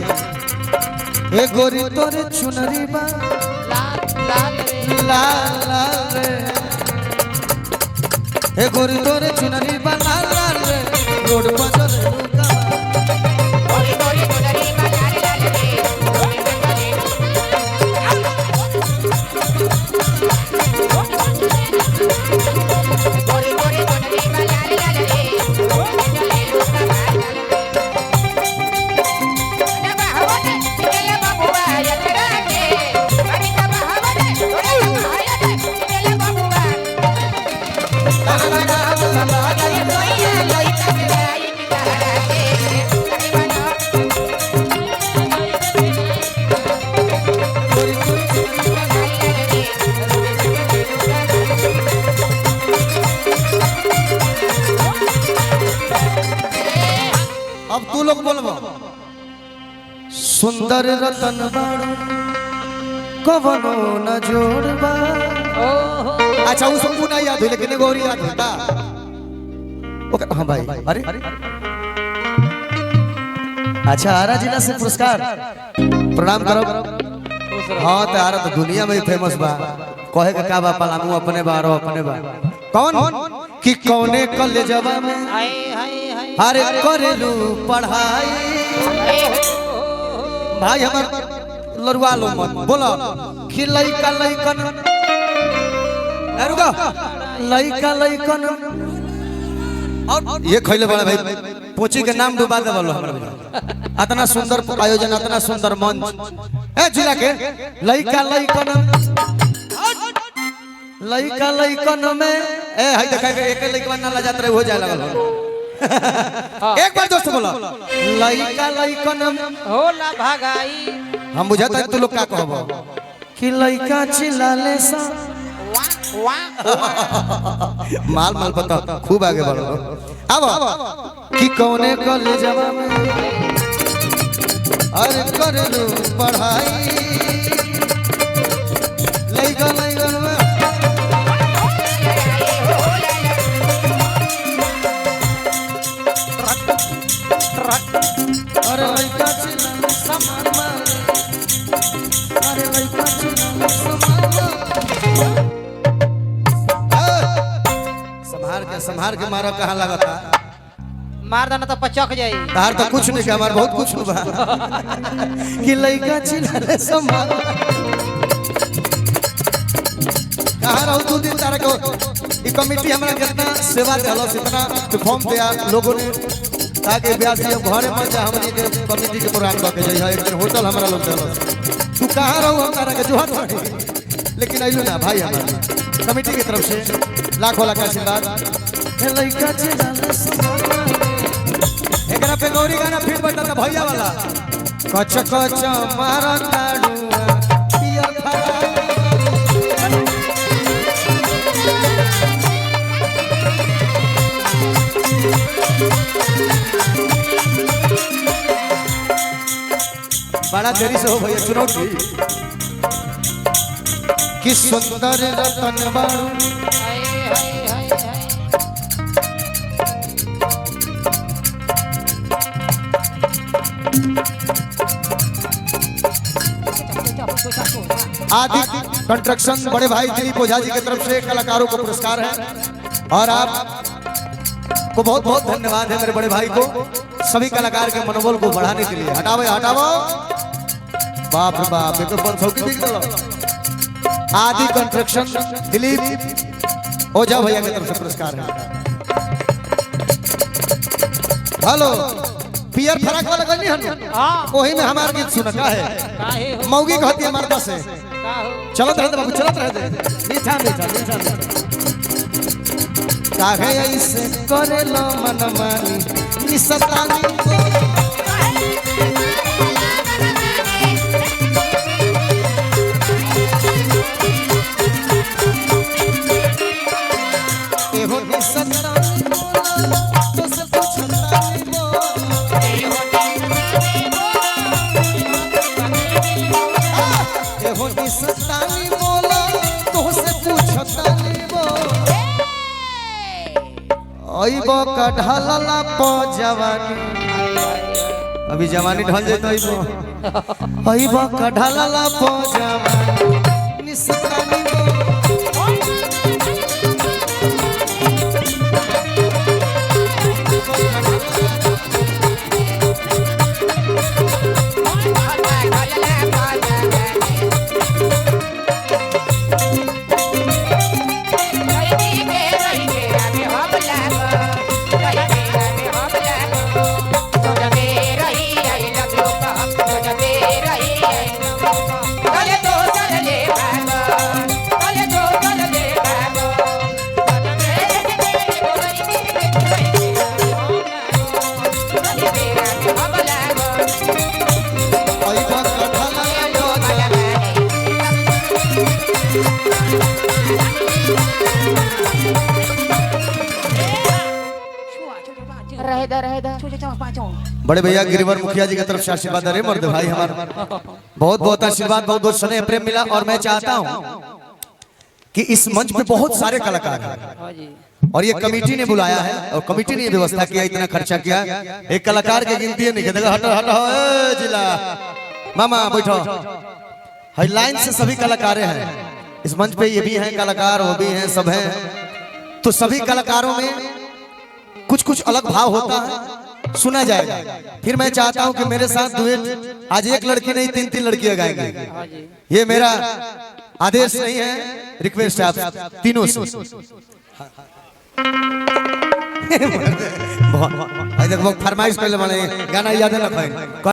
ए गोरी तोरे चुनरी बा लाल लाल रे ए गोरी तोरे चुनरी बा लाल लाल रे रोड पर चले लुका गोरी गोरी चुनरी बा लाल लाल रे रोड पर चले गोरी गोरी चुनरी बा लाल लाल रे रोड पर चले लुका अब तू लोग बोलबो सुंदर रतन बाड़ू कवनो न जोड़बा। अच्छा वो सब ना याद है लेकिन गौरी याद होता ओके। हाँ भाई अरे अच्छा आरा जिला से पुरस्कार प्रणाम करो। हाँ तो आरा तो दुनिया में फेमस बा कहे के का बा पलामू अपने बारो अपने बा कौन कि कौने कॉलेजवा में अरे करेलू पढ़ाई भाई हमर लरुआ लो मत बोलो कि लइका लइकन रुको लइका लइकन और ये खइले बड़ा भाई पोची के नाम डुबा दे बोलो हमरा इतना सुंदर आयोजन इतना सुंदर मंच ए जिला के लइका लइकन में ए हाय देखा एक लइकवा ना लजात रहे हो जाए लगल एक बार दोस्त बोलो लइका लइकन होला भागाई। हम बुझाता तू लोग का कहबो कि लइका चिल्लाले सा माल माल बता खूब आगे बढ़ो। अब कि कौने कॉलेजवा में अरे करेलू पढ़ाई लइका लइकन में अरे लइका चिल्लाले समान मारे अरे लइका चिल्लाले समान संभार के मारा कहाँ लगा था मार देना तो पचक जाई तार तो कुछ नहीं हमार बहुत कुछ बा कि लइका चिल्लाले संभाल कहाँ रहू तू दिन तारा को ई कमेटी हमरा कितना सेवा देलो इतना फॉर्म दिया लोगों ने ताकि ब्याह से घरे में जा हमनी के कमेटी के प्रोग्राम करके जाई एक दिन होटल हमरा लोग देलो तू कहाँ रहू हम तारा के जोहर पड़ी लेकिन आइलो ना भाई हमारे कमेटी की तरफ से लाखों लाख आशीर्वाद लइका चिल्लाले संभाल एकरा पे गौरी गाना फिर बता था भैया वाला कच कच मारा काडुआ पियर फरा बड़ा देरी से हो भैया चुनौती कि सुंदर रतन बाड़ू आदि कंस्ट्रक्शन बड़े भाई दिलीप ओझा जी की तरफ से कलाकारों को पुरस्कार है और आप को बहुत बहुत धन्यवाद है मेरे बड़े भाई को सभी कलाकार के मनोबल को बढ़ाने के लिए हटाओ हटाओ बाप रे बाप ये तो बंद हो गई आदि कंस्ट्रक्शन दिलीप ओझा भैया की तरफ से पुरस्कार है। हेलो पियर फराक वाला गनी हन ओही में हमार गीत सुनता है मौगी कहती है मर्दा से चलत रहे बाबू चलत रहे मीठा मीठा मीठा काहे ऐसे करेलो मनमानी निसतानी एहो निसतानी तो से पूछतानी एहो निसतानी बोला तो से पूछतानी अइबो कढ़ला प जवानी अभी जवानी ढल जाए तो आई बा कढ़ाला पजामा निसकानी बड़े भैया गिरिवर मुखिया जी की तरफ से आशीर्वाद अरे मर्द भाई हमारा बहुत बहुत आशीर्वाद बहुत बहुत स्नेह प्रेम मिला। और मैं चाहता हूं कि इस मंच पे बहुत सारे कलाकार हैं और ये कमेटी ने बुलाया है और कमेटी ने व्यवस्था किया, इतना खर्चा किया। एक कलाकार की गिनती नहीं कहते हटो हटो जिला मामा बैठो। हाई लाइन से सभी कलाकार हैं इस मंच पे, ये भी हैं कलाकार वो भी हैं सब हैं। तो सभी कलाकारों में कुछ कुछ अलग भाव होता है, सुना जाएगा। फिर मैं चाहता हूं कि मेरे साथ डुएट आज एक लड़की नहीं तीन तीन लड़कियां गाएंगी। ये मेरा आदेश नहीं है, रिक्वेस्ट है आप तीनों से। बहुत फरमाइश कर ले गाना याद रखें।